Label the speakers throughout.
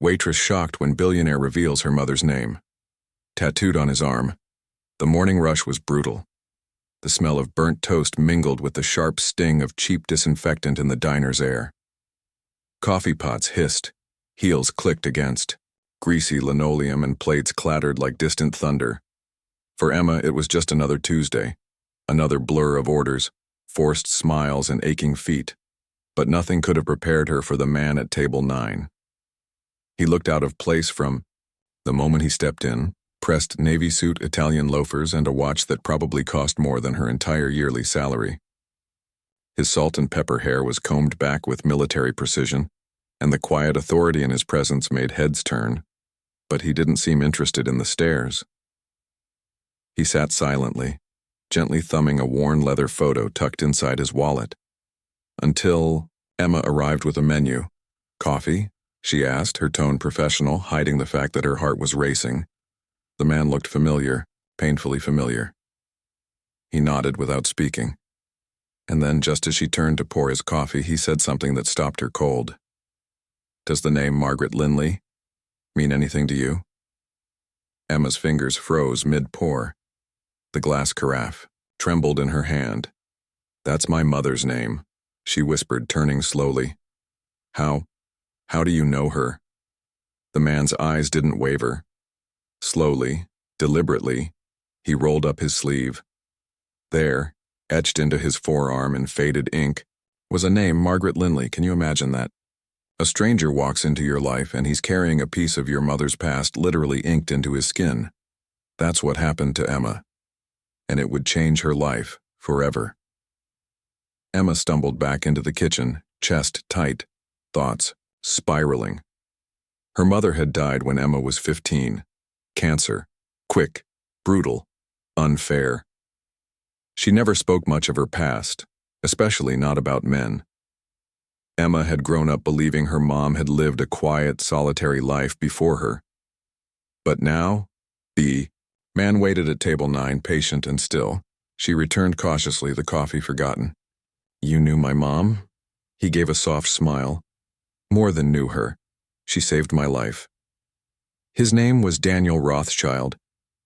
Speaker 1: Waitress shocked when Billionaire reveals her mother's name. Tattooed on his arm. The morning rush was brutal. The smell of burnt toast mingled with the sharp sting of cheap disinfectant in the diner's air. Coffee pots hissed, heels clicked against. Greasy linoleum and plates clattered like distant thunder. For Emma, it was just another Tuesday. Another blur of orders, forced smiles and aching feet. But nothing could have prepared her for the man at table 9. He looked out of place from the moment he stepped in, pressed navy suit, Italian loafers, and a watch that probably cost more than her entire yearly salary. His salt and pepper hair was combed back with military precision, and the quiet authority in his presence made heads turn, but he didn't seem interested in the stares. He sat silently, gently thumbing a worn leather photo tucked inside his wallet, until Emma arrived with a menu. "Coffee?" she asked, her tone professional, hiding the fact that her heart was racing. The man looked familiar, painfully familiar. He nodded without speaking. And then, just as she turned to pour his coffee, he said something that stopped her cold. "Does the name Margaret Linley mean anything to you?" Emma's fingers froze mid-pour. The glass carafe trembled in her hand. "That's my mother's name," she whispered, turning slowly. How do you know her?" The man's eyes didn't waver. Slowly, deliberately, he rolled up his sleeve. There, etched into his forearm in faded ink, was a name, Margaret Linley. Can you imagine that? A stranger walks into your life and he's carrying a piece of your mother's past literally inked into his skin. That's what happened to Emma. And it would change her life forever. Emma stumbled back into the kitchen, chest tight, thoughts spiraling. Her mother had died when Emma was 15. Cancer. Quick, brutal, unfair. She never spoke much of her past, especially not about men. Emma had grown up believing her mom had lived a quiet, solitary life before her. But now, the man waited at table 9, patient and still. She returned cautiously, the coffee forgotten. "You knew my mom?" He gave a soft smile. "More than knew her. She saved my life." His name was Daniel Rothschild.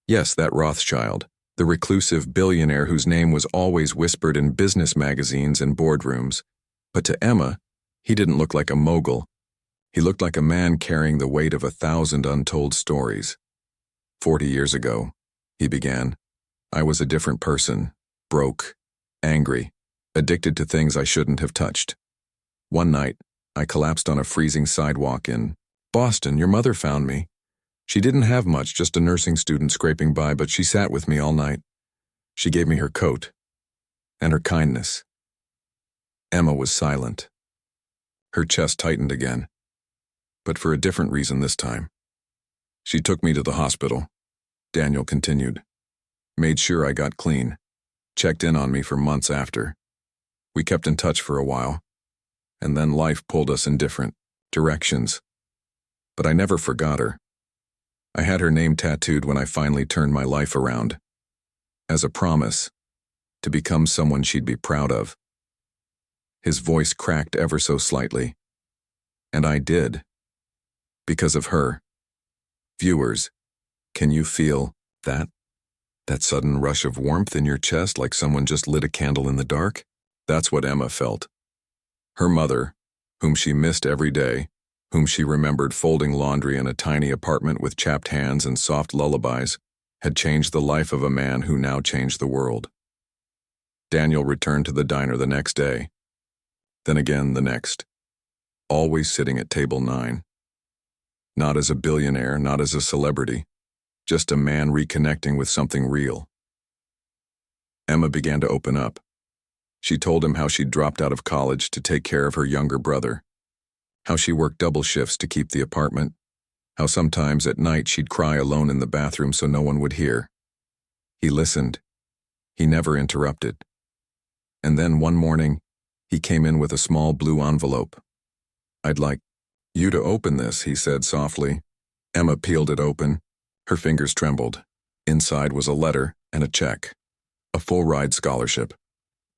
Speaker 1: Yes, that Rothschild, the reclusive billionaire whose name was always whispered in business magazines and boardrooms. But to Emma, he didn't look like a mogul. He looked like a man carrying the weight of 1,000 untold stories. 40 years ago, he began, I was a different person, broke, angry, addicted to things I shouldn't have touched. One night, I collapsed on a freezing sidewalk in Boston. Your mother found me. She didn't have much, just a nursing student scraping by, but she sat with me all night. She gave me her coat and her kindness. Emma was silent. Her chest tightened again, but for a different reason this time. "She took me to the hospital," Daniel continued. "Made sure I got clean. Checked in on me for months after. We kept in touch for a while. And then life pulled us in different directions. But I never forgot her. I had her name tattooed when I finally turned my life around. As a promise, to become someone she'd be proud of." His voice cracked ever so slightly. "And I did. Because of her." Viewers, can you feel that? That sudden rush of warmth in your chest, like someone just lit a candle in the dark? That's what Emma felt. Her mother, whom she missed every day, whom she remembered folding laundry in a tiny apartment with chapped hands and soft lullabies, had changed the life of a man who now changed the world. Daniel returned to the diner the next day, then again the next, always sitting at table 9. Not as a billionaire, not as a celebrity, just a man reconnecting with something real. Emma began to open up. She told him how she'd dropped out of college to take care of her younger brother, how she worked double shifts to keep the apartment, how sometimes at night she'd cry alone in the bathroom so no one would hear. He listened. He never interrupted. And then one morning, he came in with a small blue envelope. "I'd like you to open this," he said softly. Emma peeled it open. Her fingers trembled. Inside was a letter and a check. A full-ride scholarship.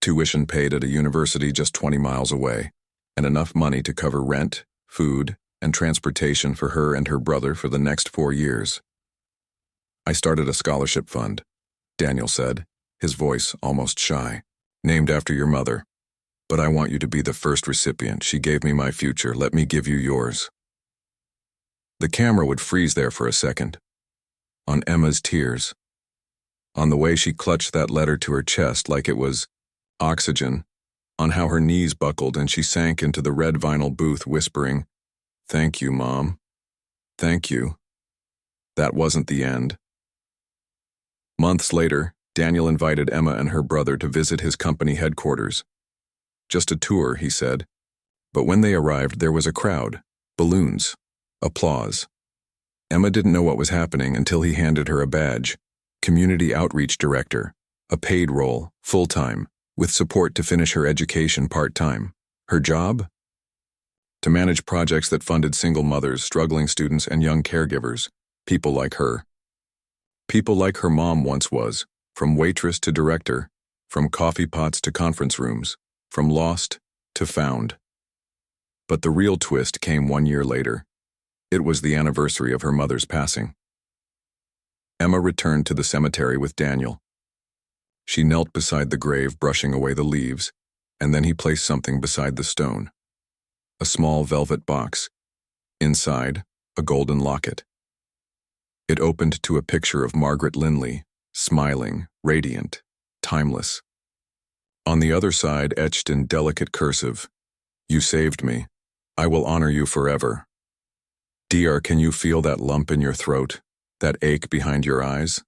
Speaker 1: Tuition paid at a university just 20 miles away, and enough money to cover rent, food, and transportation for her and her brother for the next 4 years. I started a scholarship fund, Daniel said, his voice almost shy. Named after your mother. But I want you to be the first recipient. She gave me my future. Let me give you yours. The camera would freeze there for a second. On Emma's tears. On the way she clutched that letter to her chest like it was oxygen. On how her knees buckled and she sank into the red vinyl booth whispering, "Thank you, Mom. Thank you." That wasn't the end. Months later, Daniel invited Emma and her brother to visit his company headquarters. Just a tour, he said. But when they arrived, there was a crowd, balloons, applause. Emma didn't know what was happening until he handed her a badge, Community Outreach Director, a paid role, full-time, with support to finish her education part-time. Her job? To manage projects that funded single mothers, struggling students, and young caregivers, people like her. People like her mom once was. From waitress to director, from coffee pots to conference rooms, from lost to found. But the real twist came 1 year later. It was the anniversary of her mother's passing. Emma returned to the cemetery with Daniel. She knelt beside the grave, brushing away the leaves, and then he placed something beside the stone. A small velvet box. Inside, a golden locket. It opened to a picture of Margaret Linley, smiling, radiant, timeless. On the other side, etched in delicate cursive, "You saved me. I will honor you forever." Dear, can you feel that lump in your throat, that ache behind your eyes?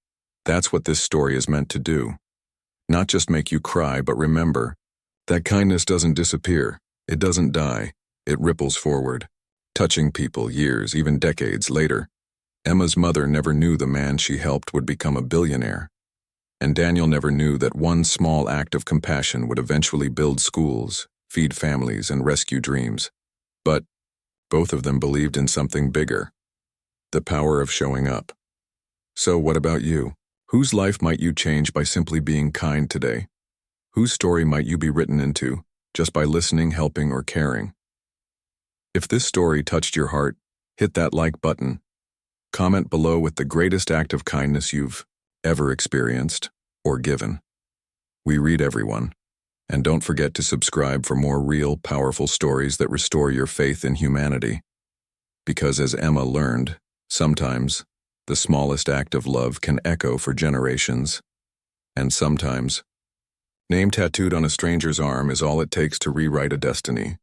Speaker 1: That's what this story is meant to do. Not just make you cry, but remember, that kindness doesn't disappear. It doesn't die. It ripples forward, touching people years, even decades later. Emma's mother never knew the man she helped would become a billionaire. And Daniel never knew that one small act of compassion would eventually build schools, feed families, and rescue dreams. But both of them believed in something bigger. The power of showing up. So what about you? Whose life might you change by simply being kind today? Whose story might you be written into just by listening, helping, or caring? If this story touched your heart, hit that like button. Comment below with the greatest act of kindness you've ever experienced or given. We read everyone. And don't forget to subscribe for more real, powerful stories that restore your faith in humanity. Because as Emma learned, sometimes the smallest act of love can echo for generations. And sometimes, name tattooed on a stranger's arm is all it takes to rewrite a destiny.